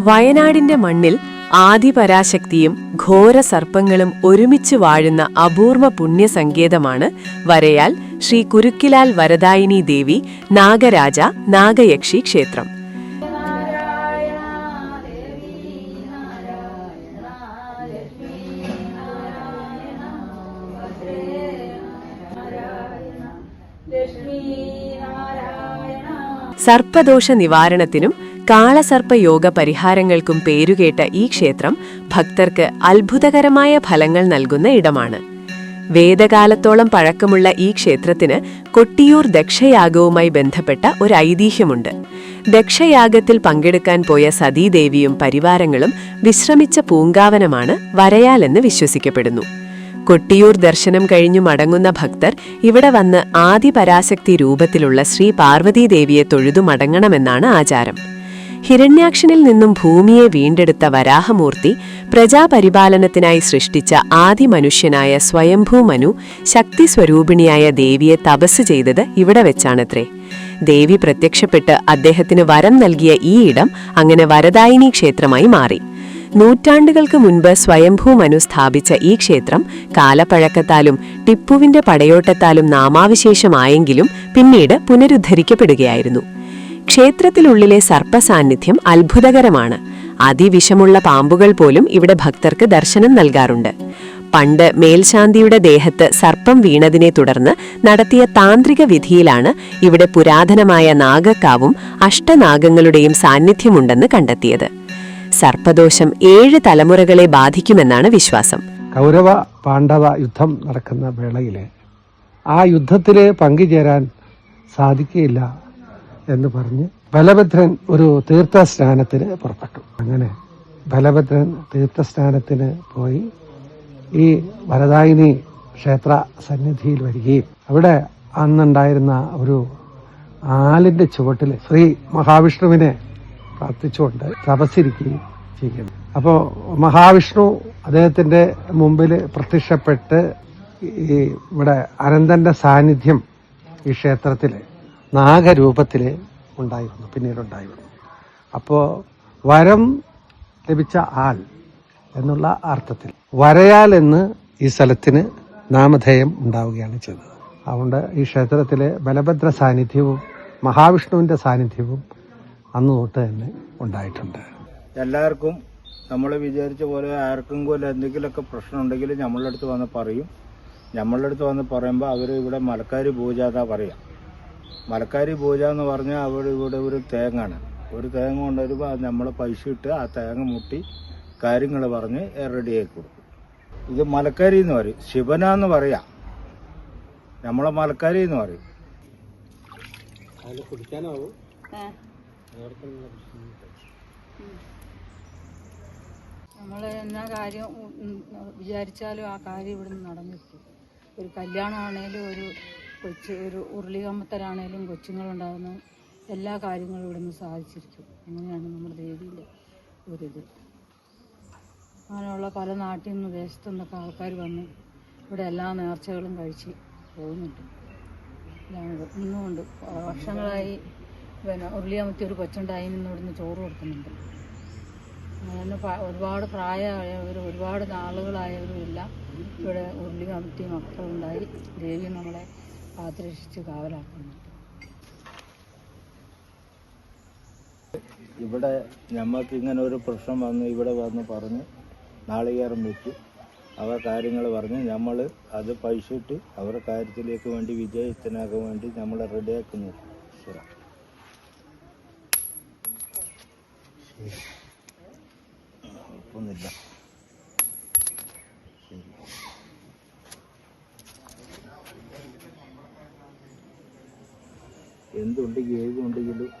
വയനാടിന്റെ മണ്ണിൽ ആദിപരാശക്തിയും ഘോര സർപ്പങ്ങളും ഒരുമിച്ച് വാഴുന്ന അപൂർവ പുണ്യസങ്കേതമാണ് വരയാൽ ശ്രീ കുരുക്കിലാൽ വരദായിനി ദേവി നാഗരാജ നാഗയക്ഷി ക്ഷേത്രം. സർപ്പദോഷ നിവാരണത്തിനും കാളസർപ്പയോഗ പരിഹാരങ്ങൾക്കും പേരുകേട്ട ഈ ക്ഷേത്രം ഭക്തർക്ക് അത്ഭുതകരമായ ഫലങ്ങൾ നൽകുന്ന ഇടമാണ്. വേദകാലത്തോളം പഴക്കമുള്ള ഈ ക്ഷേത്രത്തിന് കൊട്ടിയൂർ ദക്ഷയാഗവുമായി ബന്ധപ്പെട്ട ഒരു ഐതിഹ്യമുണ്ട്. ദക്ഷയാഗത്തിൽ പങ്കെടുക്കാൻ പോയ സതീദേവിയും പരിവാരങ്ങളും വിശ്രമിച്ച പൂങ്കാവനമാണ് വരയാലെന്ന് വിശ്വസിക്കപ്പെടുന്നു. കൊട്ടിയൂർ ദർശനം കഴിഞ്ഞു മടങ്ങുന്ന ഭക്തർ ഇവിടെ വന്ന് ആദിപരാശക്തി രൂപത്തിലുള്ള ശ്രീ പാർവതീദേവിയെ തൊഴുതു മടങ്ങണമെന്നാണ് ആചാരം. ഹിരണ്യാക്ഷനിൽ നിന്നും ഭൂമിയെ വീണ്ടെടുത്ത വരാഹമൂർത്തി പ്രജാപരിപാലനത്തിനായി സൃഷ്ടിച്ച ആദിമനുഷ്യനായ സ്വയംഭൂ മനു ശക്തി സ്വരൂപിണിയായ ദേവിയെ തപസ് ചെയ്തത് ഇവിടെ വെച്ചാണത്രേ. ദേവി പ്രത്യക്ഷപ്പെട്ട് അദ്ദേഹത്തിന് വരം നൽകിയ ഈ ഇടം അങ്ങനെ വരദായിനി ക്ഷേത്രമായി മാറി. നൂറ്റാണ്ടുകൾക്ക് മുൻപ് സ്വയംഭൂ മനു സ്ഥാപിച്ച ഈ ക്ഷേത്രം കാലപ്പഴക്കത്താലും ടിപ്പുവിന്റെ പടയോട്ടത്താലും നാമാവിശേഷമായെങ്കിലും പിന്നീട് പുനരുദ്ധരിക്കപ്പെടുകയായിരുന്നു. ക്ഷേത്രത്തിലുള്ളിലെ സർപ്പസാന്നിധ്യം അത്ഭുതകരമാണ്. അതിവിഷമുള്ള പാമ്പുകൾ പോലും ഇവിടെ ഭക്തർക്ക് ദർശനം നൽകാറുണ്ട്. പണ്ട് മേൽശാന്തിയുടെ ദേഹത്ത് സർപ്പം വീണതിനെ തുടർന്ന് നടത്തിയ താന്ത്രിക വിധിയിലാണ് ഇവിടെ പുരാതനമായ നാഗക്കാവും അഷ്ടനാഗങ്ങളുടെയും സാന്നിധ്യമുണ്ടെന്ന് കണ്ടെത്തിയത്. സർപ്പദോഷം 7 തലമുറകളെ ബാധിക്കുമെന്നാണ് വിശ്വാസം. കൗരവ പാണ്ഡവ യുദ്ധം നടക്കുന്ന വേളയില് ആ യുദ്ധത്തില് പങ്കുചേരാൻ സാധിക്കുകയില്ല എന്ന് പറഞ്ഞ് ബലഭദ്രൻ ഒരു തീർത്ഥസ്നാനത്തിന് പുറപ്പെട്ടു. അങ്ങനെ ബലഭദ്രൻ തീർത്ഥസ്നാനത്തിന് പോയി ഈ വരദായിനി ക്ഷേത്ര സന്നിധിയിൽ വരികയും അവിടെ അന്നുണ്ടായിരുന്ന ഒരു ആലിന്റെ ചുവട്ടിൽ ശ്രീ മഹാവിഷ്ണുവിനെ പ്രാർത്ഥിച്ചുകൊണ്ട് തപസ്സിരിക്കുകയും ചെയ്യുന്നു. അപ്പോൾ മഹാവിഷ്ണു അദ്ദേഹത്തിന്റെ മുമ്പിൽ പ്രത്യക്ഷപ്പെട്ട് ഈ ഇവിടെ അനന്തന്റെ സാന്നിധ്യം ഈ ക്ഷേത്രത്തിൽ നാഗരൂപത്തിൽ ഉണ്ടായിരുന്നു, പിന്നീടുണ്ടായിരുന്നു. അപ്പോൾ വരം ലഭിച്ച ആൾ എന്നുള്ള അർത്ഥത്തിൽ വരയാൽ എന്ന് ഈ സ്ഥലത്തിന് നാമധേയം ഉണ്ടാവുകയാണ് ചെയ്തത്. അതുകൊണ്ട് ഈ ക്ഷേത്രത്തിലെ ബലഭദ്ര സാന്നിധ്യവും മഹാവിഷ്ണുവിന്റെ സാന്നിധ്യവും അന്ന് തൊട്ട് തന്നെ ഉണ്ടായിട്ടുണ്ട്. എല്ലാവർക്കും നമ്മൾ വിചാരിച്ച പോലെ ആർക്കെങ്കിലും എന്തെങ്കിലുമൊക്കെ പ്രശ്നം ഉണ്ടെങ്കിൽ നമ്മളുടെ അടുത്ത് വന്ന് പറയും. നമ്മളുടെ അടുത്ത് വന്ന് പറയുമ്പോൾ അവർ ഇവിടെ മലക്കാരി പൂജ എന്നാ പറയാം. മലക്കാരി പൂജ എന്ന് പറഞ്ഞാൽ ഇവിടെ ഒരു തേങ്ങാണ്. ഒരു തേങ്ങ കൊണ്ടുവരുമ്പോൾ അത് നമ്മൾ പൈസ ഇട്ട് ആ തേങ്ങ മുട്ടി കാര്യങ്ങൾ പറഞ്ഞ് റെഡിയാക്കി കൊടുക്കും. ഇത് മലക്കാരി എന്ന് പറയും. ശിവനാന്ന് പറയാം, നമ്മളെ മലക്കാരി എന്ന് പറയും. കുടിക്കാനാവും നമ്മൾ എന്നാ കാര്യം വിചാരിച്ചാലും ആ കാര്യം ഇവിടുന്ന് നടന്നിരിക്കും. ഒരു കല്യാണമാണേലും ഒരു ഉരുളികമ്മത്തരാണേലും കൊച്ചുങ്ങളുണ്ടാകുന്ന എല്ലാ കാര്യങ്ങളും ഇവിടുന്ന് സാധിച്ചിരിക്കും. അങ്ങനെയാണ് നമ്മുടെ ദേവിയിലെ ഒരിത്. അങ്ങനെയുള്ള പല നാട്ടിൽ നിന്ന് ദേശത്തു നിന്നൊക്കെ ആൾക്കാർ വന്ന് ഇവിടെ എല്ലാ നേർച്ചകളും കഴിച്ച് പോകുന്നുണ്ട്. ഇന്നുകൊണ്ട് വർഷങ്ങളായി ഉരുളിയാമത്തി ഒരു കൊച്ചുണ്ടായി നിന്ന് ഇവിടുന്ന് ചോറ് കൊടുക്കുന്നുണ്ട്. അങ്ങനെ ഒരുപാട് പ്രായമായവരും ഒരുപാട് നാളുകളായവരും എല്ലാം ഇവിടെ ഉരുളിയാമത്തി മക്കളുണ്ടായി ദേവി നമ്മളെ കാത്തുരക്ഷിച്ച് കാവലാക്കുന്നുണ്ട്. ഇവിടെ ഞമ്മക്ക് ഇങ്ങനെ ഒരു പ്രശ്നം വന്ന് ഇവിടെ വന്ന് പറഞ്ഞ് നാളികേരം വെച്ച് അവർ കാര്യങ്ങൾ പറഞ്ഞ് നമ്മൾ അത് പൈസ ഇട്ട് അവരുടെ കാര്യത്തിലേക്ക് വേണ്ടി വിജയത്തിനാക്കാൻ വേണ്ടി നമ്മളെ റെഡിയാക്കുന്നു. ഒന്നുമില്ല. എന്തുണ്ടെങ്കിൽ ഏതുണ്ടെങ്കിലും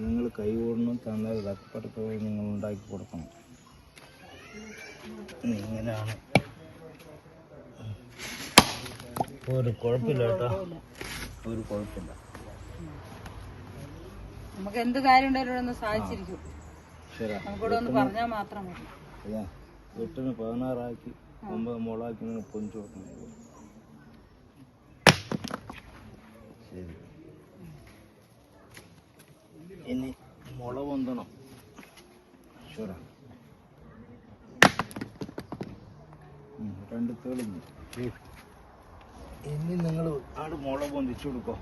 നിങ്ങൾ കൈകൊണ്ടും തന്നാൽ തക്കപ്പെടുത്തോളം നിങ്ങൾ ഉണ്ടാക്കി കൊടുക്കണം. ഇങ്ങനെയാണ്. ഒരു കുഴപ്പമില്ല കേട്ടോ, ഒരു കുഴപ്പമില്ല. നമുക്ക് എന്ത് കാര്യം ഉണ്ടായാലും സാധിച്ചിരിക്കും. നമുക്കിവിടെ ഒന്ന് പറഞ്ഞാൽ മാത്രം മതി. 8ന് 16 ആക്കി 9 മുളാക്കി പൊഞ്ചു കൊടുക്കണം. ശരി, ഇനി മുള പൊന്തണം. ശരി. തെളിഞ്ഞു. ഇനി നിങ്ങൾ ആട് മുള പൊന്തിച്ചു കൊടുക്കോ.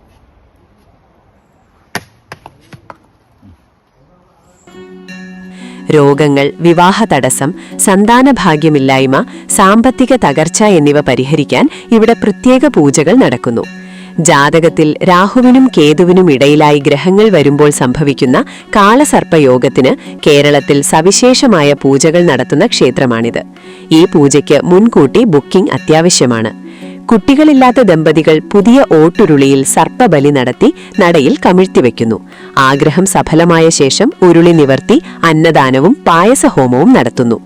രോഗങ്ങൾ, വിവാഹ തടസ്സം, സന്താനഭാഗ്യമില്ലായ്മ, സാമ്പത്തിക തകർച്ച എന്നിവ പരിഹരിക്കാൻ ഇവിടെ പ്രത്യേക പൂജകൾ നടക്കുന്നു. ജാതകത്തിൽ രാഹുവിനും കേതുവിനും ഇടയിലായി ഗ്രഹങ്ങൾ വരുമ്പോൾ സംഭവിക്കുന്ന കാളസർപ്പയോഗത്തിന് കേരളത്തിൽ സവിശേഷമായ പൂജകൾ നടത്തുന്ന ക്ഷേത്രമാണിത്. ഈ പൂജയ്ക്ക് മുൻകൂട്ടി ബുക്കിംഗ് അത്യാവശ്യമാണ്. കുട്ടികളില്ലാത്ത ദമ്പതികൾ പുതിയ ഓട്ടുരുളിയിൽ സർപ്പബലി നടത്തി നടയിൽ കമിഴ്ത്തിവെക്കുന്നു. ആഗ്രഹം സഫലമായ ശേഷം ഉരുളി നിവർത്തി അന്നദാനവും പായസഹോമവും നടത്തുന്നു.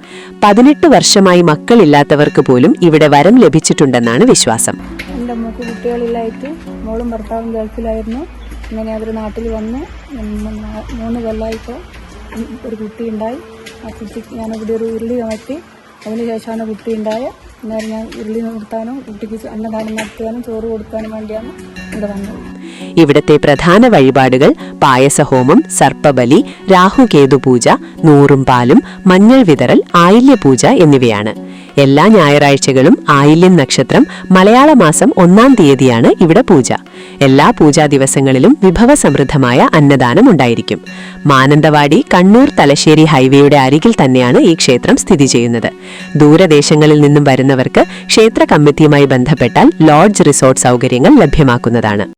18 വർഷമായി മക്കളില്ലാത്തവർക്ക് പോലും ഇവിടെ വരം ലഭിച്ചിട്ടുണ്ടെന്നാണ് വിശ്വാസം. എൻ്റെ മോക്ക് കുട്ടികളില്ലായിട്ട് മോളും ഭർത്താവും ഗൾഫിലായിരുന്നു. അങ്ങനെ അവർ നാട്ടിൽ വന്ന് 3 കൊല്ലമായിപ്പോൾ ഒരു കുട്ടി ഉണ്ടായി. ആ കുട്ടിക്ക് ഞാനിവിടെ ഒരു ഉരുളി കമഴ്ത്തി. അതിനുശേഷമാണ് കുട്ടി ഉണ്ടായത്. അന്നേരം ഞാൻ ഉരുളി നിർത്താനും കുട്ടിക്ക് അന്നദാനം നടത്താനും ചോറ് കൊടുക്കാനും വേണ്ടിയാണ് ഇവിടെ വന്നത്. ഇവിടത്തെ പ്രധാന വഴിപാടുകൾ പായസഹോമം, സർപ്പബലി, രാഹുകേതു പൂജ, നൂറും പാലും, മഞ്ഞൾ വിതറൽ, ആയില്യപൂജ എന്നിവയാണ്. എല്ലാ ഞായറാഴ്ചകളും ആയില്യം നക്ഷത്രം മലയാള മാസം 1-ാം തീയതിയാണ് ഇവിടെ പൂജ. എല്ലാ പൂജാ ദിവസങ്ങളിലും വിഭവസമൃദ്ധമായ അന്നദാനം ഉണ്ടായിരിക്കും. മാനന്തവാടി കണ്ണൂർ തലശ്ശേരി ഹൈവേയുടെ അരികിൽ തന്നെയാണ് ഈ ക്ഷേത്രം സ്ഥിതി ചെയ്യുന്നത്. ദൂരദേശങ്ങളിൽ നിന്നും വരുന്നവർക്ക് ക്ഷേത്ര കമ്മിറ്റിയുമായി ബന്ധപ്പെട്ടാൽ ലോഡ്ജ്, റിസോർട്ട് സൗകര്യങ്ങൾ ലഭ്യമാക്കുന്നതാണ്.